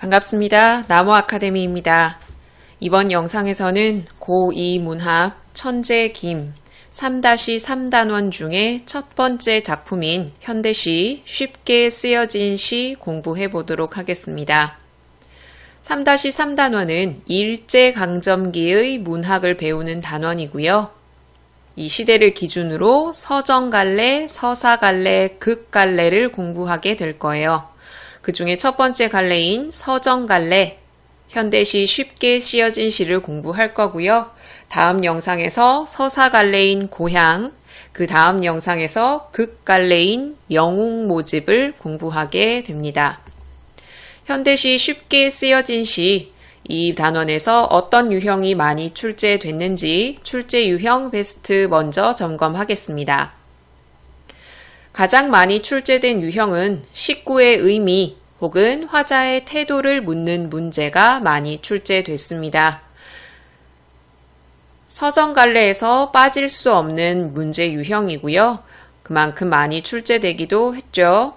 반갑습니다. 나무 아카데미입니다. 이번 영상에서는 고2 문학 천재 김 3-3단원 중에 첫 번째 작품인 현대시 쉽게 쓰여진 시 공부해 보도록 하겠습니다. 3-3단원은 일제강점기의 문학을 배우는 단원이고요. 이 시대를 기준으로 서정갈래, 서사갈래, 극갈래를 공부하게 될 거예요. 그 중에 첫 번째 갈래인 서정갈래, 현대시 쉽게 쓰여진 시를 공부할 거고요. 다음 영상에서 서사갈래인 고향, 그 다음 영상에서 극갈래인 영웅 모집을 공부하게 됩니다. 현대시 쉽게 쓰여진 시, 이 단원에서 어떤 유형이 많이 출제됐는지 출제 유형 베스트 먼저 점검하겠습니다. 가장 많이 출제된 유형은 식구의 의미 혹은 화자의 태도를 묻는 문제가 많이 출제됐습니다. 서정갈래에서 빠질 수 없는 문제 유형이고요. 그만큼 많이 출제되기도 했죠.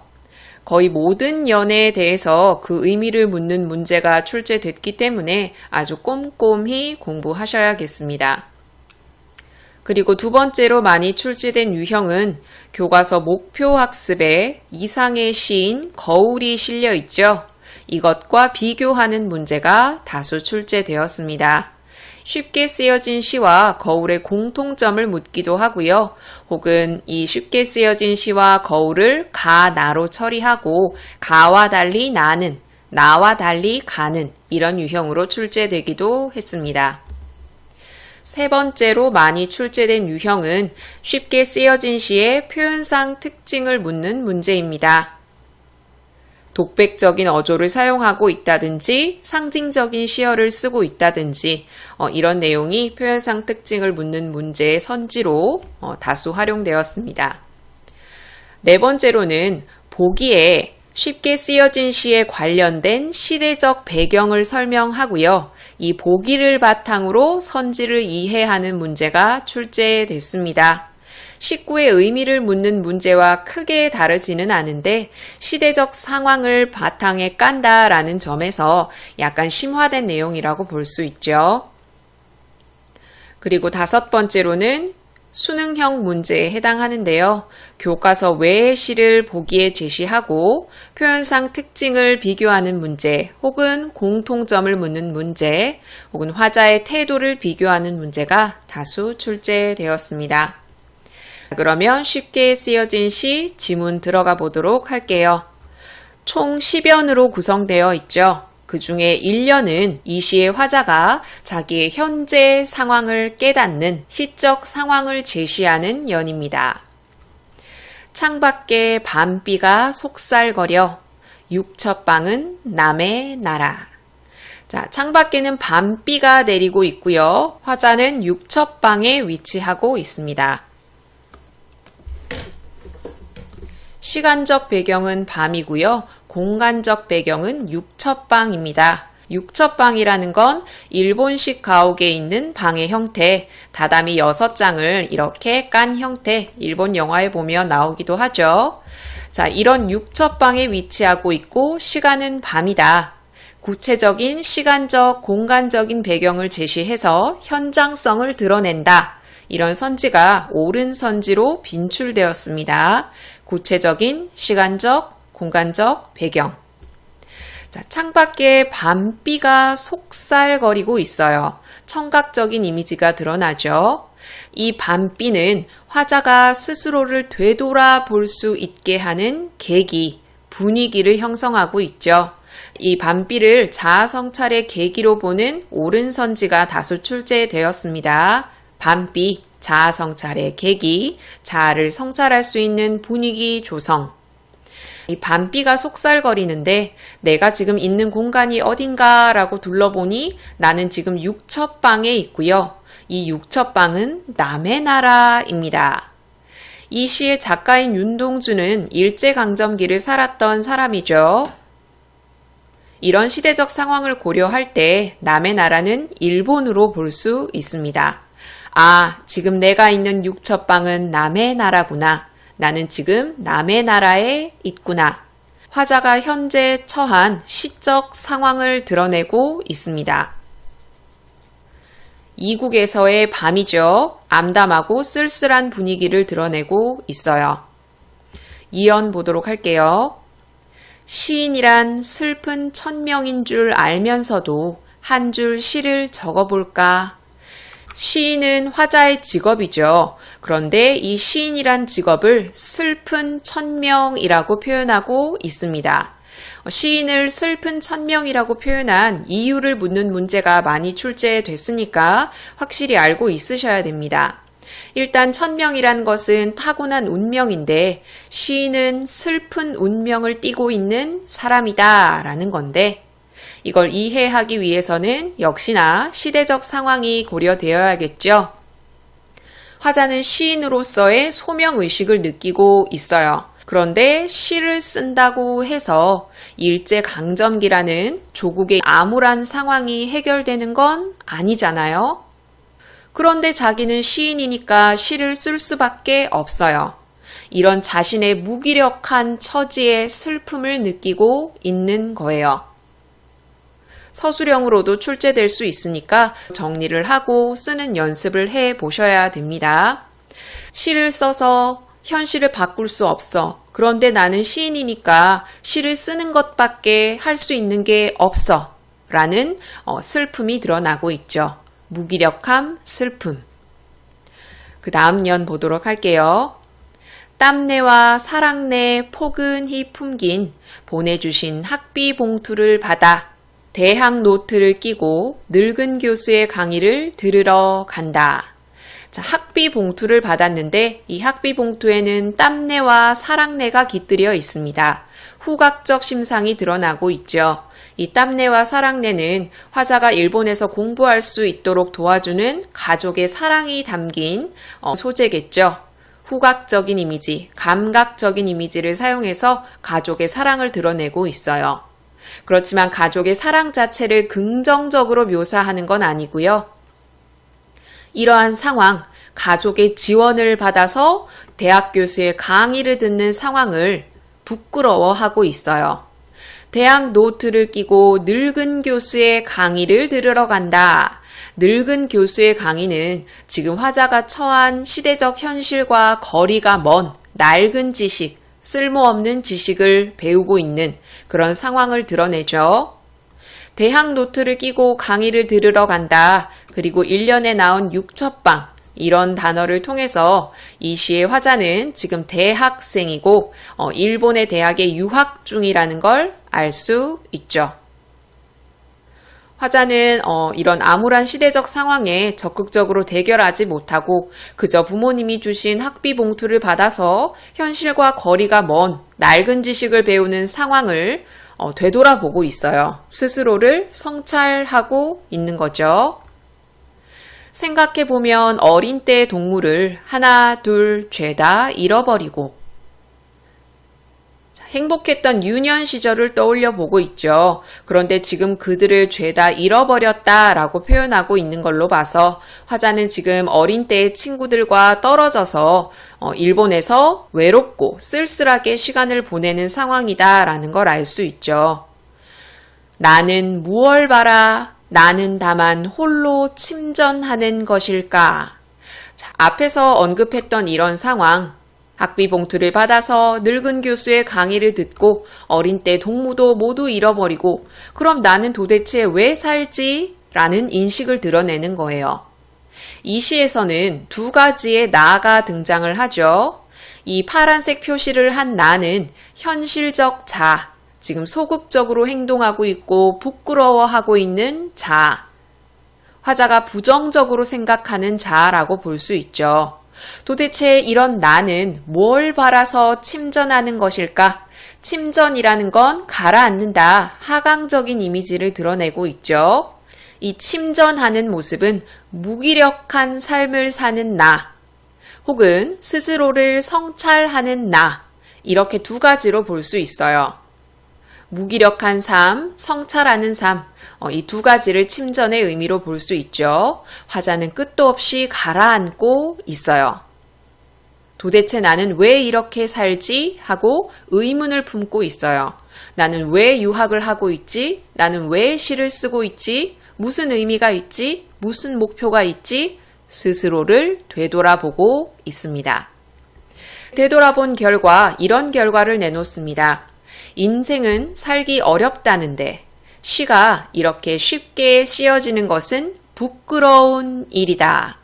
거의 모든 연애에 대해서 그 의미를 묻는 문제가 출제됐기 때문에 아주 꼼꼼히 공부하셔야겠습니다. 그리고 두 번째로 많이 출제된 유형은 교과서 목표학습에 이상의 시인 거울이 실려 있죠. 이것과 비교하는 문제가 다수 출제되었습니다. 쉽게 쓰여진 시와 거울의 공통점을 묻기도 하고요. 혹은 이 쉽게 쓰여진 시와 거울을 가, 나로 처리하고 가와 달리 나는, 나와 달리 가는 이런 유형으로 출제되기도 했습니다. 세 번째로 많이 출제된 유형은 쉽게 쓰여진 시의 표현상 특징을 묻는 문제입니다. 독백적인 어조를 사용하고 있다든지 상징적인 시어를 쓰고 있다든지 이런 내용이 표현상 특징을 묻는 문제의 선지로 다수 활용되었습니다. 네 번째로는 보기에 쉽게 쓰여진 시에 관련된 시대적 배경을 설명하고요. 이 보기를 바탕으로 선지를 이해하는 문제가 출제됐습니다. 식구의 의미를 묻는 문제와 크게 다르지는 않은데 시대적 상황을 바탕에 깐다라는 점에서 약간 심화된 내용이라고 볼 수 있죠. 그리고 다섯 번째로는 수능형 문제에 해당하는데요. 교과서 외의 시를 보기에 제시하고 표현상 특징을 비교하는 문제 혹은 공통점을 묻는 문제 혹은 화자의 태도를 비교하는 문제가 다수 출제되었습니다. 그러면 쉽게 쓰여진 시 지문 들어가 보도록 할게요. 총 10연으로 구성되어 있죠. 그 중에 1년은 이 시의 화자가 자기의 현재 상황을 깨닫는 시적 상황을 제시하는 연입니다. 창밖에 밤비가 속살거려 육첩방은 남의 나라. 자, 창밖에는 밤비가 내리고 있고요. 화자는 육첩방에 위치하고 있습니다. 시간적 배경은 밤이고요. 공간적 배경은 육첩방입니다. 육첩방이라는 건 일본식 가옥에 있는 방의 형태, 다다미 6장을 이렇게 깐 형태, 일본 영화에 보면 나오기도 하죠. 자, 이런 육첩방에 위치하고 있고 시간은 밤이다. 구체적인 시간적, 공간적인 배경을 제시해서 현장성을 드러낸다. 이런 선지가 옳은 선지로 빈출되었습니다. 구체적인 시간적, 공간적 배경. 자, 창밖에 밤비가 속살거리고 있어요. 청각적인 이미지가 드러나죠. 이 밤비는 화자가 스스로를 되돌아볼 수 있게 하는 계기, 분위기를 형성하고 있죠. 이 밤비를 자아성찰의 계기로 보는 옳은 선지가 다수 출제되었습니다. 밤비, 자아성찰의 계기, 자아를 성찰할 수 있는 분위기 조성. 이 밤비가 속살거리는데 내가 지금 있는 공간이 어딘가라고 둘러보니 나는 지금 육첩방에 있고요. 이 육첩방은 남의 나라입니다. 이 시의 작가인 윤동주는 일제강점기를 살았던 사람이죠. 이런 시대적 상황을 고려할 때 남의 나라는 일본으로 볼 수 있습니다. 아, 지금 내가 있는 육첩방은 남의 나라구나. 나는 지금 남의 나라에 있구나. 화자가 현재 처한 시적 상황을 드러내고 있습니다. 이국에서의 밤이죠. 암담하고 쓸쓸한 분위기를 드러내고 있어요. 이연 보도록 할게요. 시인이란 슬픈 천명인 줄 알면서도 한 줄 시를 적어볼까? 시인은 화자의 직업이죠. 그런데 이 시인이란 직업을 슬픈 천명이라고 표현하고 있습니다. 시인을 슬픈 천명이라고 표현한 이유를 묻는 문제가 많이 출제됐으니까 확실히 알고 있으셔야 됩니다. 일단 천명이란 것은 타고난 운명인데 시인은 슬픈 운명을 띠고 있는 사람이다 라는 건데 이걸 이해하기 위해서는 역시나 시대적 상황이 고려되어야겠죠. 화자는 시인으로서의 소명의식을 느끼고 있어요. 그런데 시를 쓴다고 해서 일제강점기라는 조국의 암울한 상황이 해결되는 건 아니잖아요. 그런데 자기는 시인이니까 시를 쓸 수밖에 없어요. 이런 자신의 무기력한 처지의 슬픔을 느끼고 있는 거예요. 서술형으로도 출제될 수 있으니까 정리를 하고 쓰는 연습을 해 보셔야 됩니다. 시를 써서 현실을 바꿀 수 없어. 그런데 나는 시인이니까 시를 쓰는 것밖에 할 수 있는 게 없어. 라는 슬픔이 드러나고 있죠. 무기력함, 슬픔. 그 다음 연 보도록 할게요. 땀내와 사랑내 포근히 품긴 보내주신 학비 봉투를 받아 대학 노트를 끼고 늙은 교수의 강의를 들으러 간다. 자, 학비 봉투를 받았는데 이 학비 봉투에는 땀내와 사랑내가 깃들여 있습니다. 후각적 심상이 드러나고 있죠. 이 땀내와 사랑내는 화자가 일본에서 공부할 수 있도록 도와주는 가족의 사랑이 담긴 소재겠죠. 후각적인 이미지, 감각적인 이미지를 사용해서 가족의 사랑을 드러내고 있어요. 그렇지만 가족의 사랑 자체를 긍정적으로 묘사하는 건 아니고요. 이러한 상황, 가족의 지원을 받아서 대학 교수의 강의를 듣는 상황을 부끄러워하고 있어요. 대학 노트를 끼고 늙은 교수의 강의를 들으러 간다. 늙은 교수의 강의는 지금 화자가 처한 시대적 현실과 거리가 먼 낡은 지식, 쓸모없는 지식을 배우고 있는 그런 상황을 드러내죠. 대학 노트를 끼고 강의를 들으러 간다. 그리고 1년에 나온 육첩방 이런 단어를 통해서 이 시의 화자는 지금 대학생이고 일본의 대학에 유학 중이라는 걸 알 수 있죠. 화자는 이런 암울한 시대적 상황에 적극적으로 대결하지 못하고 그저 부모님이 주신 학비 봉투를 받아서 현실과 거리가 먼 낡은 지식을 배우는 상황을 되돌아보고 있어요. 스스로를 성찰하고 있는 거죠. 생각해보면 어린 때의 동물을 하나, 둘, 죄다 잃어버리고 행복했던 유년 시절을 떠올려 보고 있죠. 그런데 지금 그들을 죄다 잃어버렸다라고 표현하고 있는 걸로 봐서 화자는 지금 어린 때의 친구들과 떨어져서 일본에서 외롭고 쓸쓸하게 시간을 보내는 상황이다라는 걸 알 수 있죠. 나는 무얼 바라 나는 다만 홀로 침전하는 것일까? 자, 앞에서 언급했던 이런 상황 학비 봉투를 받아서 늙은 교수의 강의를 듣고 어린 때 동무도 모두 잃어버리고 그럼 나는 도대체 왜 살지? 라는 인식을 드러내는 거예요. 이 시에서는 두 가지의 나가 등장을 하죠. 이 파란색 표시를 한 나는 현실적 자, 지금 소극적으로 행동하고 있고 부끄러워하고 있는 자, 화자가 부정적으로 생각하는 자라고 볼 수 있죠. 도대체 이런 나는 뭘 바라서 침전하는 것일까? 침전이라는 건 가라앉는다, 하강적인 이미지를 드러내고 있죠. 이 침전하는 모습은 무기력한 삶을 사는 나, 혹은 스스로를 성찰하는 나, 이렇게 두 가지로 볼 수 있어요. 무기력한 삶, 성찰하는 삶, 이 두 가지를 침전의 의미로 볼 수 있죠. 화자는 끝도 없이 가라앉고 있어요. 도대체 나는 왜 이렇게 살지? 하고 의문을 품고 있어요. 나는 왜 유학을 하고 있지? 나는 왜 시를 쓰고 있지? 무슨 의미가 있지? 무슨 목표가 있지? 스스로를 되돌아보고 있습니다. 되돌아본 결과 이런 결과를 내놓습니다. 인생은 살기 어렵다는데 시가 이렇게 쉽게 씌어지는 것은 부끄러운 일이다.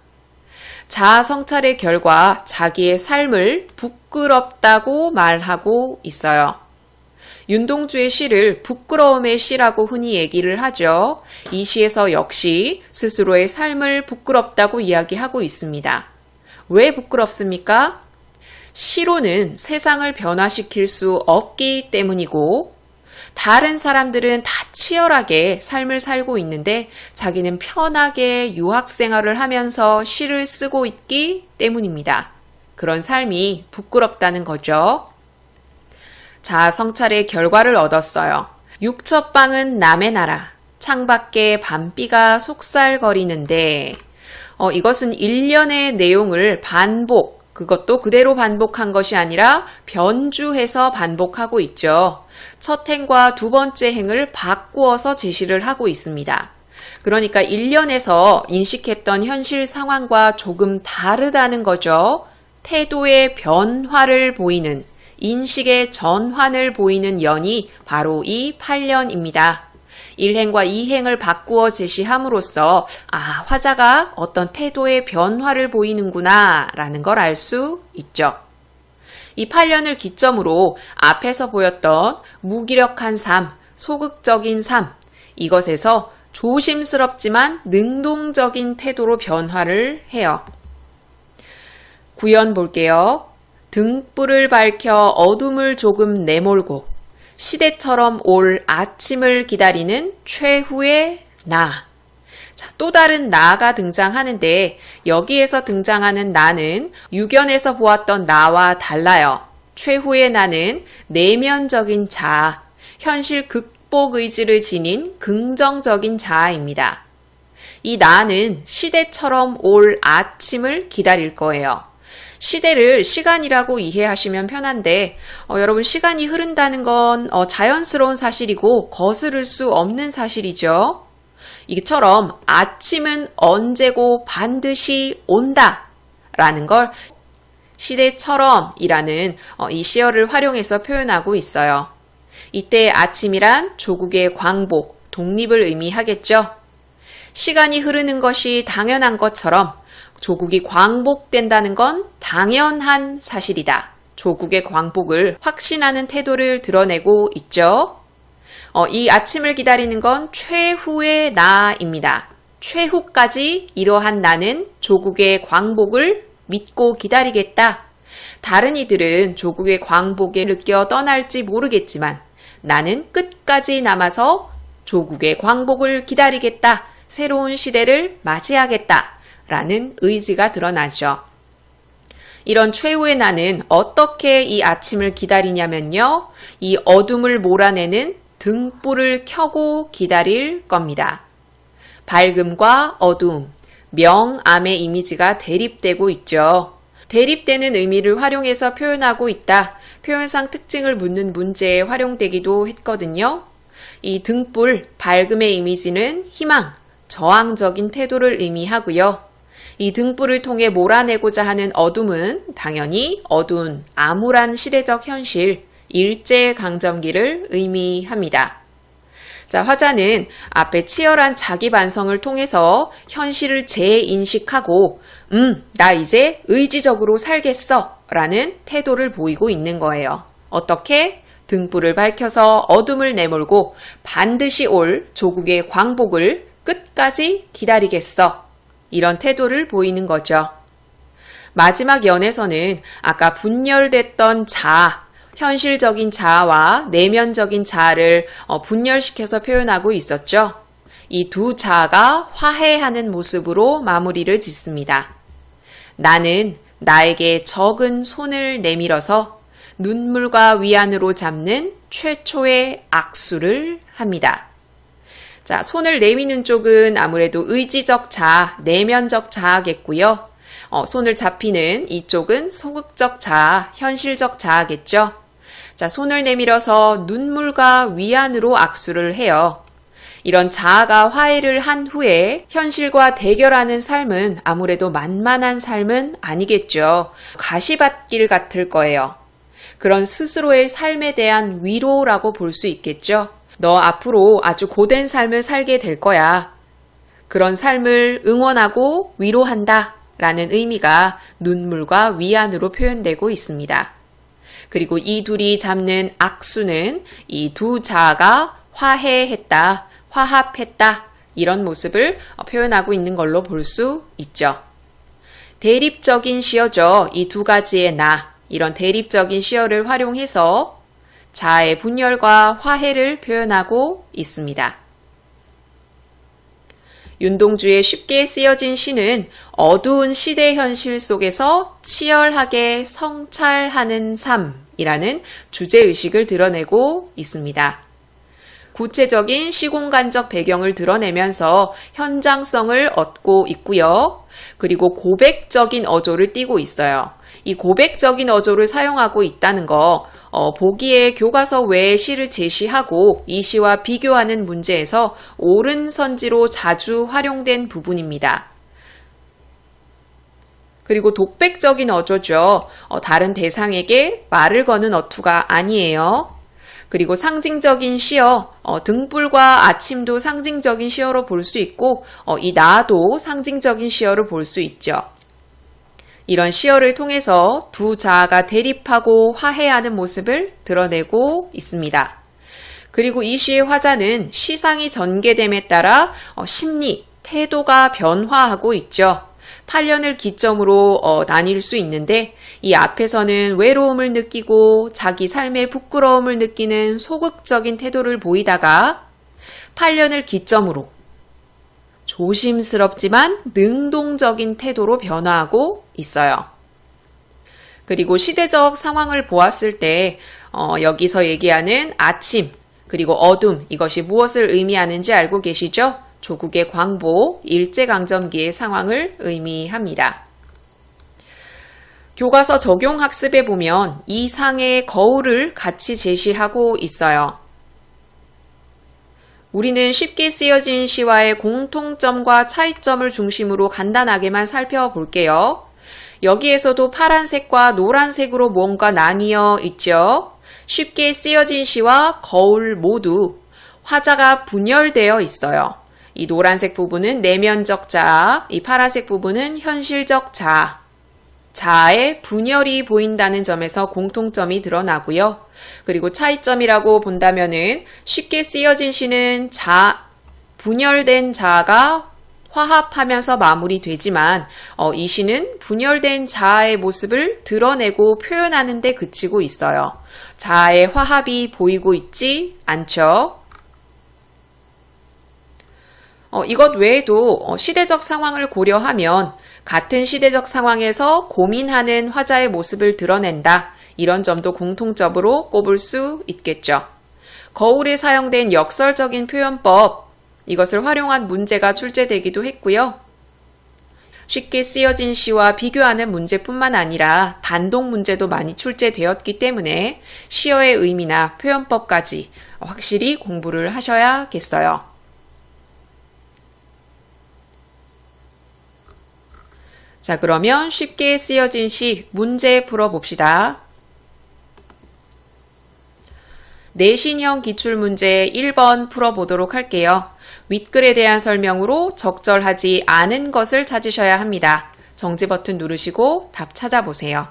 자아 성찰의 결과 자기의 삶을 부끄럽다고 말하고 있어요. 윤동주의 시를 부끄러움의 시라고 흔히 얘기를 하죠. 이 시에서 역시 스스로의 삶을 부끄럽다고 이야기하고 있습니다. 왜 부끄럽습니까? 시로는 세상을 변화시킬 수 없기 때문이고 다른 사람들은 다 치열하게 삶을 살고 있는데 자기는 편하게 유학 생활을 하면서 시를 쓰고 있기 때문입니다. 그런 삶이 부끄럽다는 거죠. 자아 성찰의 결과를 얻었어요. 육첩방은 남의 나라, 창밖에 밤비가 속살거리는데 이것은 일련의 내용을 그것도 그대로 반복한 것이 아니라 변주해서 반복하고 있죠. 첫 행과 두 번째 행을 바꾸어서 제시를 하고 있습니다. 그러니까 일련에서 인식했던 현실 상황과 조금 다르다는 거죠. 태도의 변화를 보이는, 인식의 전환을 보이는 연이 바로 이 8년입니다. 1행과 2행을 바꾸어 제시함으로써 화자가 어떤 태도의 변화를 보이는구나 라는 걸 알 수 있죠. 이 8년을 기점으로 앞에서 보였던 무기력한 삶, 소극적인 삶, 이것에서 조심스럽지만 능동적인 태도로 변화를 해요. 구연 볼게요. 등불을 밝혀 어둠을 조금 내몰고 시대처럼 올 아침을 기다리는 최후의 나. 자, 또 다른 나가 등장하는데 여기에서 등장하는 나는 유견에서 보았던 나와 달라요. 최후의 나는 내면적인 자아, 현실 극복 의지를 지닌 긍정적인 자아입니다. 이 나는 시대처럼 올 아침을 기다릴 거예요. 시대를 시간이라고 이해하시면 편한데 여러분 시간이 흐른다는 건 자연스러운 사실이고 거스를 수 없는 사실이죠. 이처럼 아침은 언제고 반드시 온다 라는 걸 시대처럼 이라는 이 시어를 활용해서 표현하고 있어요. 이때 아침이란 조국의 광복, 독립을 의미하겠죠. 시간이 흐르는 것이 당연한 것처럼 조국이 광복된다는 건 당연한 사실이다. 조국의 광복을 확신하는 태도를 드러내고 있죠. 이 아침을 기다리는 건 최후의 나입니다. 최후까지 이러한 나는 조국의 광복을 믿고 기다리겠다. 다른 이들은 조국의 광복에 느껴 떠날지 모르겠지만 나는 끝까지 남아서 조국의 광복을 기다리겠다. 새로운 시대를 맞이하겠다. 라는 의지가 드러나죠. 이런 최후의 나는 어떻게 이 아침을 기다리냐면요. 이 어둠을 몰아내는 등불을 켜고 기다릴 겁니다. 밝음과 어두움, 명암의 이미지가 대립되고 있죠. 대립되는 의미를 활용해서 표현하고 있다. 표현상 특징을 묻는 문제에 활용되기도 했거든요. 이 등불, 밝음의 이미지는 희망, 저항적인 태도를 의미하고요. 이 등불을 통해 몰아내고자 하는 어둠은 당연히 어두운 암울한 시대적 현실, 일제강점기를 의미합니다. 자, 화자는 앞에 치열한 자기 반성을 통해서 현실을 재인식하고 나 이제 의지적으로 살겠어 라는 태도를 보이고 있는 거예요. 어떻게? 등불을 밝혀서 어둠을 내몰고 반드시 올 조국의 광복을 끝까지 기다리겠어. 이런 태도를 보이는 거죠. 마지막 연에서는 아까 분열됐던 자아, 현실적인 자아와 내면적인 자아를 분열시켜서 표현하고 있었죠. 이 두 자아가 화해하는 모습으로 마무리를 짓습니다. 나는 나에게 적은 손을 내밀어서 눈물과 위안으로 잡는 최초의 악수를 합니다. 자, 손을 내미는 쪽은 아무래도 의지적 자아, 내면적 자아겠고요. 손을 잡히는 이쪽은 소극적 자아, 현실적 자아겠죠. 자, 손을 내밀어서 눈물과 위안으로 악수를 해요. 이런 자아가 화해를 한 후에 현실과 대결하는 삶은 아무래도 만만한 삶은 아니겠죠. 가시밭길 같을 거예요. 그런 스스로의 삶에 대한 위로라고 볼 수 있겠죠. 너 앞으로 아주 고된 삶을 살게 될 거야. 그런 삶을 응원하고 위로한다 라는 의미가 눈물과 위안으로 표현되고 있습니다. 그리고 이 둘이 잡는 악수는 이 두 자아가 화해했다, 화합했다 이런 모습을 표현하고 있는 걸로 볼 수 있죠. 대립적인 시어죠. 이 두 가지의 나, 이런 대립적인 시어를 활용해서 자아의 분열과 화해를 표현하고 있습니다. 윤동주의 쉽게 쓰여진 시는 어두운 시대 현실 속에서 치열하게 성찰하는 삶이라는 주제의식을 드러내고 있습니다. 구체적인 시공간적 배경을 드러내면서 현장성을 얻고 있고요. 그리고 고백적인 어조를 띠고 있어요. 이 고백적인 어조를 사용하고 있다는 거 보기에 교과서 외의 시를 제시하고 이 시와 비교하는 문제에서 옳은 선지로 자주 활용된 부분입니다. 그리고 독백적인 어조죠. 다른 대상에게 말을 거는 어투가 아니에요. 그리고 상징적인 시어, 등불과 아침도 상징적인 시어로 볼 수 있고 이 나도 상징적인 시어로 볼 수 있죠. 이런 시어를 통해서 두 자아가 대립하고 화해하는 모습을 드러내고 있습니다. 그리고 이 시의 화자는 시상이 전개됨에 따라 심리, 태도가 변화하고 있죠. 8년을 기점으로 나뉠 수 있는데 이 앞에서는 외로움을 느끼고 자기 삶의 부끄러움을 느끼는 소극적인 태도를 보이다가 8년을 기점으로 조심스럽지만 능동적인 태도로 변화하고 있어요. 그리고 시대적 상황을 보았을 때 여기서 얘기하는 아침 그리고 어둠 이것이 무엇을 의미하는지 알고 계시죠? 조국의 광복, 일제강점기의 상황을 의미합니다. 교과서 적용학습에 보면 이 상의 거울을 같이 제시하고 있어요. 우리는 쉽게 쓰여진 시와의 공통점과 차이점을 중심으로 간단하게만 살펴볼게요. 여기에서도 파란색과 노란색으로 뭔가 나뉘어 있죠. 쉽게 쓰여진 시와 거울 모두 화자가 분열되어 있어요. 이 노란색 부분은 내면적 자아, 이 파란색 부분은 현실적 자아. 자아의 분열이 보인다는 점에서 공통점이 드러나고요. 그리고 차이점이라고 본다면은 쉽게 쓰여진 시는 분열된 자아가 화합하면서 마무리되지만 이 시는 분열된 자아의 모습을 드러내고 표현하는 데 그치고 있어요. 자아의 화합이 보이고 있지 않죠. 이것 외에도 시대적 상황을 고려하면 같은 시대적 상황에서 고민하는 화자의 모습을 드러낸다. 이런 점도 공통점으로 꼽을 수 있겠죠. 거울에 사용된 역설적인 표현법, 이것을 활용한 문제가 출제되기도 했고요. 쉽게 쓰여진 시와 비교하는 문제뿐만 아니라 단독 문제도 많이 출제되었기 때문에 시어의 의미나 표현법까지 확실히 공부를 하셔야겠어요. 자, 그러면 쉽게 쓰여진 시 문제 풀어봅시다. 내신형 기출문제 1번 풀어보도록 할게요. 윗글에 대한 설명으로 적절하지 않은 것을 찾으셔야 합니다. 정지 버튼 누르시고 답 찾아보세요.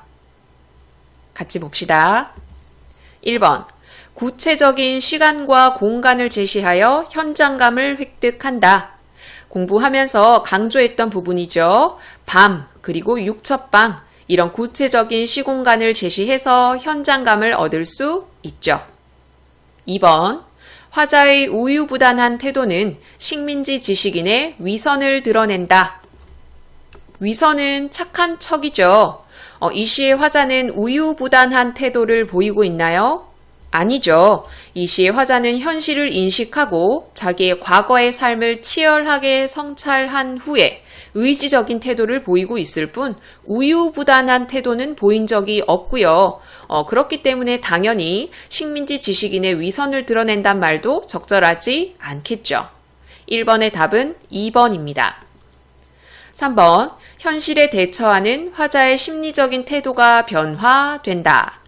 같이 봅시다. 1번. 구체적인 시간과 공간을 제시하여 현장감을 획득한다. 공부하면서 강조했던 부분이죠. 밤, 그리고 육첩방, 이런 구체적인 시공간을 제시해서 현장감을 얻을 수 있죠. 2번, 화자의 우유부단한 태도는 식민지 지식인의 위선을 드러낸다. 위선은 착한 척이죠. 이 시의 화자는 우유부단한 태도를 보이고 있나요? 아니죠. 이 시의 화자는 현실을 인식하고 자기의 과거의 삶을 치열하게 성찰한 후에 의지적인 태도를 보이고 있을 뿐 우유부단한 태도는 보인 적이 없고요. 그렇기 때문에 당연히 식민지 지식인의 위선을 드러낸단 말도 적절하지 않겠죠. 1번의 답은 2번입니다. 3번, 현실에 대처하는 화자의 심리적인 태도가 변화된다.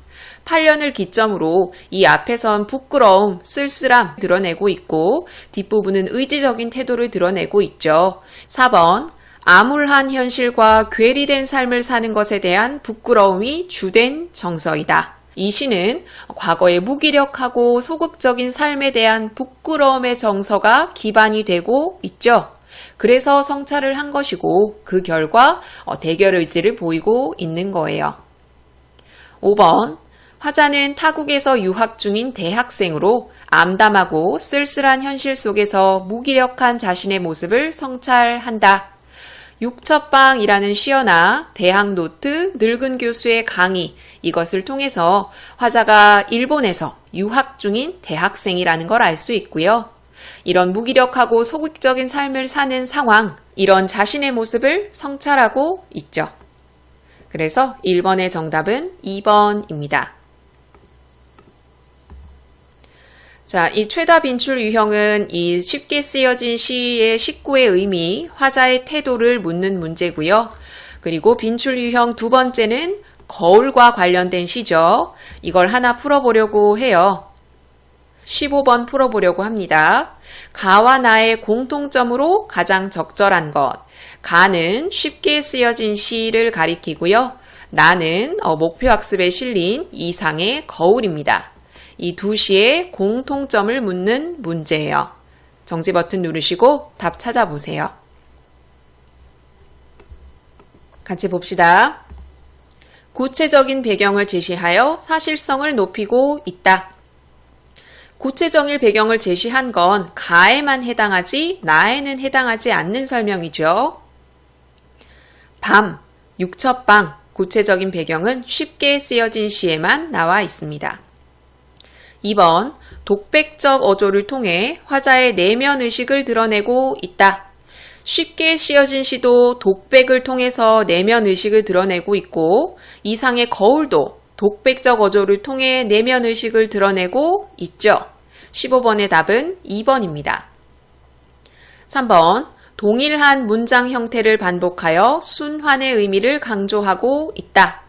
8년을 기점으로 이 앞에선 부끄러움, 쓸쓸함 드러내고 있고 뒷부분은 의지적인 태도를 드러내고 있죠. 4번, 암울한 현실과 괴리된 삶을 사는 것에 대한 부끄러움이 주된 정서이다. 이 시는 과거의 무기력하고 소극적인 삶에 대한 부끄러움의 정서가 기반이 되고 있죠. 그래서 성찰을 한 것이고 그 결과 대결 의지를 보이고 있는 거예요. 5번, 화자는 타국에서 유학 중인 대학생으로 암담하고 쓸쓸한 현실 속에서 무기력한 자신의 모습을 성찰한다. 육첩방이라는 시어나 대학노트, 늙은 교수의 강의, 이것을 통해서 화자가 일본에서 유학 중인 대학생이라는 걸 알 수 있고요. 이런 무기력하고 소극적인 삶을 사는 상황, 이런 자신의 모습을 성찰하고 있죠. 그래서 1번의 정답은 2번입니다. 자, 이 최다 빈출 유형은 이 쉽게 쓰여진 시의 식구의 의미, 화자의 태도를 묻는 문제고요. 그리고 빈출 유형 두 번째는 거울과 관련된 시죠. 이걸 하나 풀어보려고 해요. 15번 풀어보려고 합니다. 가와 나의 공통점으로 가장 적절한 것. 가는 쉽게 쓰여진 시를 가리키고요. 나는 목표학습에 실린 이상의 거울입니다. 이 두 시의 공통점을 묻는 문제예요. 정지 버튼 누르시고 답 찾아보세요. 같이 봅시다. 구체적인 배경을 제시하여 사실성을 높이고 있다. 구체적인 배경을 제시한 건 가에만 해당하지 나에는 해당하지 않는 설명이죠. 밤, 육첩방, 구체적인 배경은 쉽게 쓰여진 시에만 나와 있습니다. 2번, 독백적 어조를 통해 화자의 내면 의식을 드러내고 있다. 쉽게 쓰여진 시도 독백을 통해서 내면 의식을 드러내고 있고 이상의 거울도 독백적 어조를 통해 내면 의식을 드러내고 있죠. 15번의 답은 2번입니다. 3번, 동일한 문장 형태를 반복하여 순환의 의미를 강조하고 있다.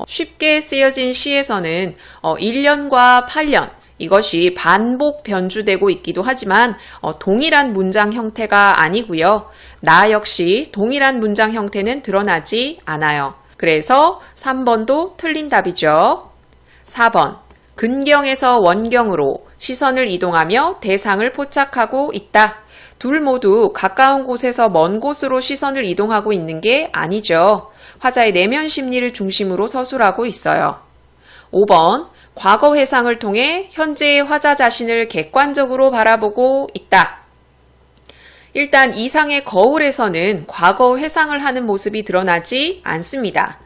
쉽게 쓰여진 시에서는 1년과 8년, 이것이 반복 변주되고 있기도 하지만 동일한 문장 형태가 아니고요. 나 역시 동일한 문장 형태는 드러나지 않아요. 그래서 3번도 틀린 답이죠. 4번, 근경에서 원경으로 시선을 이동하며 대상을 포착하고 있다. 둘 모두 가까운 곳에서 먼 곳으로 시선을 이동하고 있는 게 아니죠. 화자의 내면 심리를 중심으로 서술하고 있어요. 5번, 과거 회상을 통해 현재의 화자 자신을 객관적으로 바라보고 있다. 일단 이상의 거울에서는 과거 회상을 하는 모습이 드러나지 않습니다.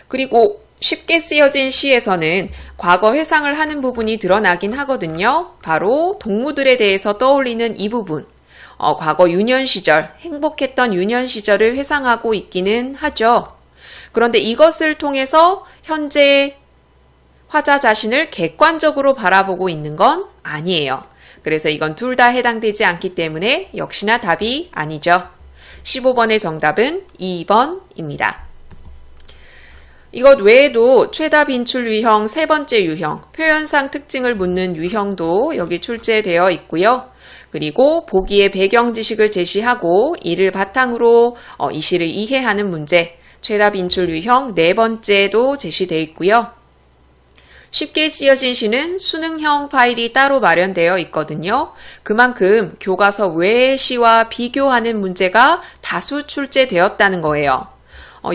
그리고 쉽게 쓰여진 시에서는 과거 회상을 하는 부분이 드러나긴 하거든요. 바로 동무들에 대해서 떠올리는 이 부분. 과거 유년 시절, 행복했던 유년 시절을 회상하고 있기는 하죠. 그런데 이것을 통해서 현재 화자 자신을 객관적으로 바라보고 있는 건 아니에요. 그래서 이건 둘 다 해당되지 않기 때문에 역시나 답이 아니죠. 15번의 정답은 2번입니다. 이것 외에도 최다 빈출 유형 세 번째 유형, 표현상 특징을 묻는 유형도 여기 출제되어 있고요. 그리고 보기의 배경 지식을 제시하고 이를 바탕으로 이 시를 이해하는 문제, 최다 빈출 유형 네 번째도 제시되어 있고요. 쉽게 쓰여진 시는 수능형 파일이 따로 마련되어 있거든요. 그만큼 교과서 외의 시와 비교하는 문제가 다수 출제되었다는 거예요.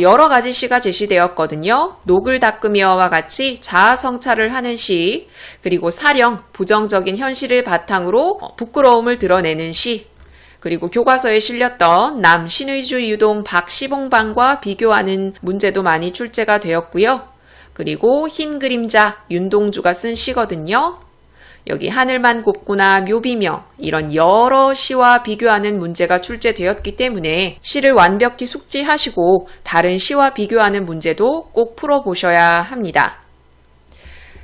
여러 가지 시가 제시되었거든요. 녹을 닦으며와 같이 자아 성찰을 하는 시, 그리고 사령, 부정적인 현실을 바탕으로 부끄러움을 드러내는 시, 그리고 교과서에 실렸던 남 신의주 유동 박시봉방과 비교하는 문제도 많이 출제가 되었고요. 그리고 흰 그림자 윤동주가 쓴 시거든요. 여기 하늘만 곱구나 묘비명 이런 여러 시와 비교하는 문제가 출제되었기 때문에 시를 완벽히 숙지하시고 다른 시와 비교하는 문제도 꼭 풀어보셔야 합니다.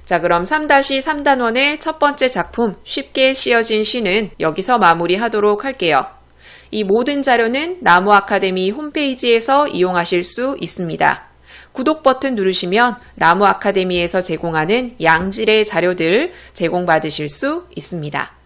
자, 그럼 3-3단원의 첫 번째 작품 쉽게 씌어진 시는 여기서 마무리하도록 할게요. 이 모든 자료는 나무 아카데미 홈페이지에서 이용하실 수 있습니다. 구독 버튼 누르시면 나무 아카데미에서 제공하는 양질의 자료들 제공받으실 수 있습니다.